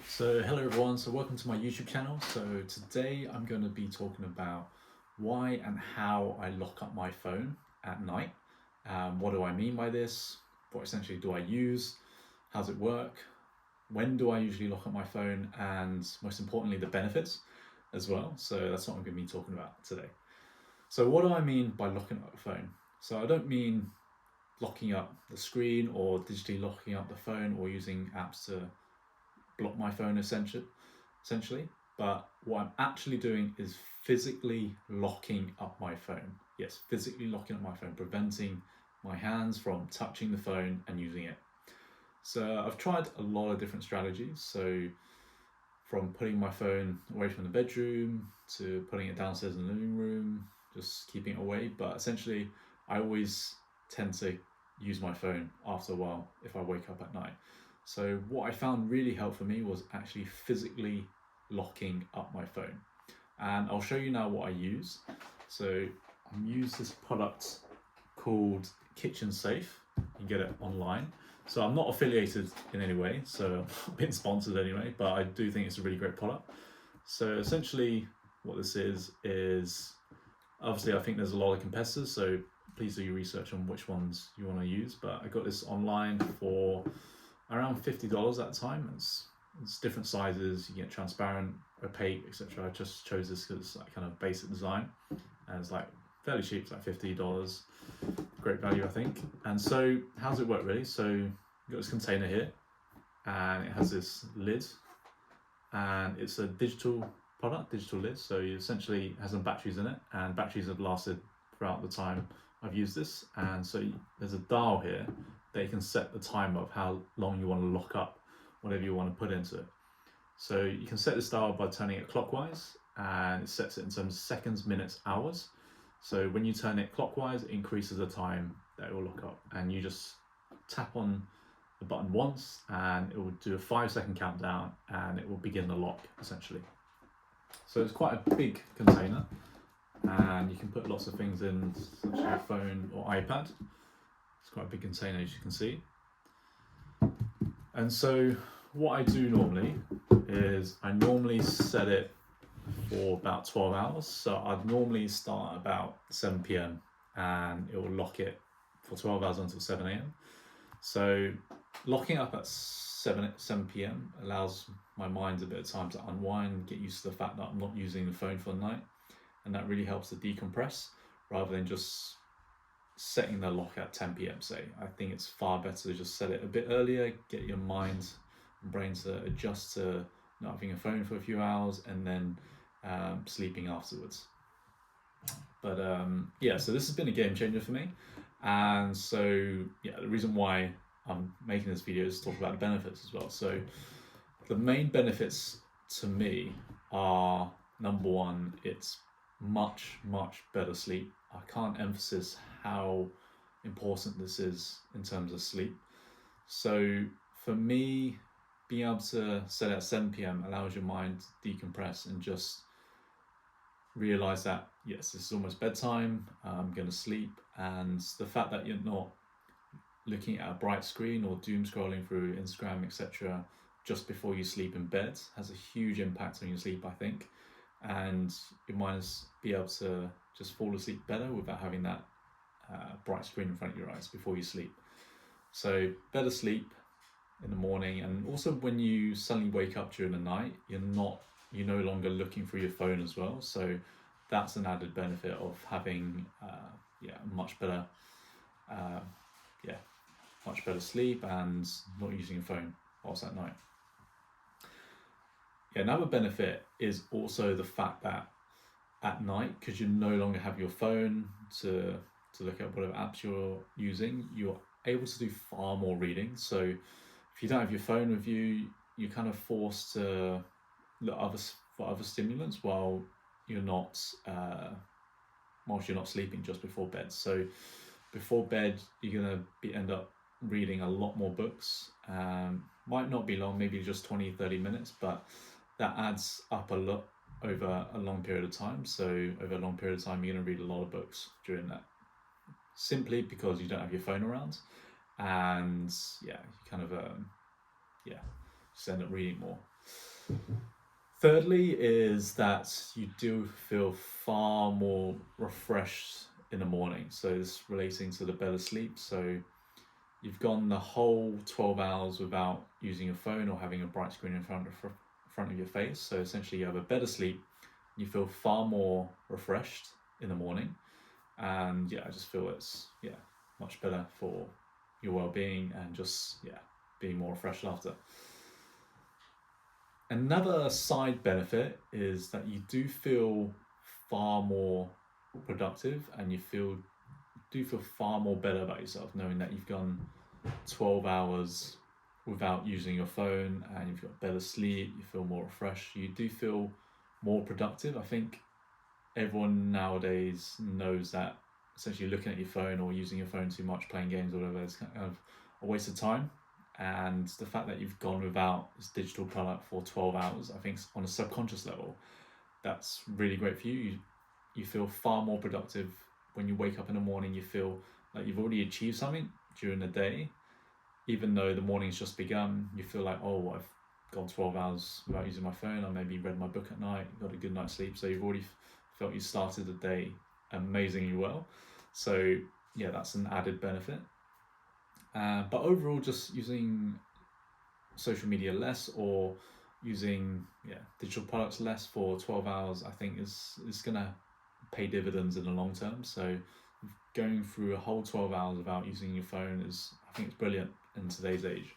So hello everyone, so welcome to my YouTube channel. So today I'm going to be talking about why and how I lock up my phone at night. What do I mean by this? What essentially do I use? How does it work? When do I usually lock up my phone? And most importantly, the benefits as well. So that's what I'm going to be talking about today. So what do I mean by locking up the phone? So I don't mean locking up the screen or digitally locking up the phone or using apps to block my phone essentially, but what I'm actually doing is physically locking up my phone. Yes, physically locking up my phone, preventing my hands from touching the phone and using it. So I've tried a lot of different strategies. So from putting my phone away from the bedroom to putting it downstairs in the living room, just keeping it away. But essentially, I always tend to use my phone after a while if I wake up at night. So what I found really helpful for me was actually physically locking up my phone. And I'll show you now what I use. So I use this product called Kitchen Safe. You can get it online. So I'm not affiliated in any way, so I'm not being sponsored anyway, but I do think it's a really great product. So essentially what this is obviously I think there's a lot of competitors, so please do your research on which ones you want to use, but I got this online for around $50 at the time. It's different sizes, you get transparent, opaque, etc. I just chose this because it's like kind of basic design and it's like fairly cheap, it's like $50. Great value, I think. And so how does it work really? So you've got this container here and it has this lid and it's a digital product, digital lid. So it essentially has some batteries in it and batteries have lasted throughout the time I've used this. And so there's a dial here that you can set the time of how long you want to lock up whatever you want to put into it. So you can set this dial by turning it clockwise and it sets it in terms of seconds, minutes, hours. So when you turn it clockwise, it increases the time that it will lock up, and you just tap on the button once and it will do a 5-second countdown and it will begin the lock essentially. So it's quite a big container and you can put lots of things in, such as your phone or iPad. It's quite a big container, as you can see. And so what I do normally is I normally set it for about 12 hours. So I'd normally start about 7 p.m. and it will lock it for 12 hours until 7 a.m. So locking up at 7 p.m. allows my mind a bit of time to unwind, get used to the fact that I'm not using the phone for the night, and that really helps to decompress rather than just setting the lock at 10 p.m. say. I think it's far better to just set it a bit earlier, get your mind and brain to adjust to not having a phone for a few hours and then sleeping afterwards. But yeah, so this has been a game changer for me. And so yeah, the reason why I'm making this video is to talk about the benefits as well. So the main benefits to me are, number one, it's much better sleep. I can't emphasize how important this is in terms of sleep. So for me, being able to set at 7 p.m. allows your mind to decompress and just realize that yes, this is almost bedtime, I'm going to sleep. And the fact that you're not looking at a bright screen or doom scrolling through Instagram, etc., just before you sleep in bed has a huge impact on your sleep, I think. And you might be able to just fall asleep better without having that bright screen in front of your eyes before you sleep. So better sleep in the morning, and also when you suddenly wake up during the night, you're no longer looking through your phone as well. So that's an added benefit of having much better sleep and not using a phone whilst at night. Yeah, another benefit is also the fact that at night, because you no longer have your phone to look at whatever apps you're using, you're able to do far more reading. So if you don't have your phone with you, you're kind of forced to look for other stimulants while you're not sleeping just before bed. So before bed, you're gonna end up reading a lot more books. Might not be long, maybe just 20-30 minutes, but that adds up a lot over a long period of time. So over a long period of time, you're going to read a lot of books during that, simply because you don't have your phone around, and yeah, you kind of just end up reading more. Thirdly is that you do feel far more refreshed in the morning. So it's relating to the better sleep. So you've gone the whole 12 hours without using your phone or having a bright screen in front of your face. So essentially you have a better sleep. You feel far more refreshed in the morning. And yeah, I just feel it's much better for your well-being and just being more refreshed after. Another side benefit is that you do feel far more productive and you do feel far more better about yourself knowing that you've gone 12 hours without using your phone and you've got better sleep, you feel more refreshed, you do feel more productive. I think everyone nowadays knows that essentially looking at your phone or using your phone too much, playing games or whatever, is kind of a waste of time. And the fact that you've gone without this digital product for 12 hours, I think on a subconscious level, that's really great for you. You feel far more productive. When you wake up in the morning, you feel like you've already achieved something during the day. Even though the morning's just begun, you feel like, oh, I've gone 12 hours without using my phone. I maybe read my book at night, got a good night's sleep. So you've already felt you started the day amazingly well. So yeah, that's an added benefit. But overall, just using social media less or using digital products less for 12 hours, I think is gonna pay dividends in the long term. So going through a whole 12 hours without using your phone I think it's brilliant in today's age.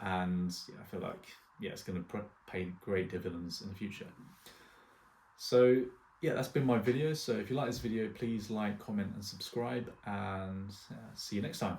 And I feel like it's going to pay great dividends in the future. So that's been my video. So if you like this video, please like, comment and subscribe, and see you next time.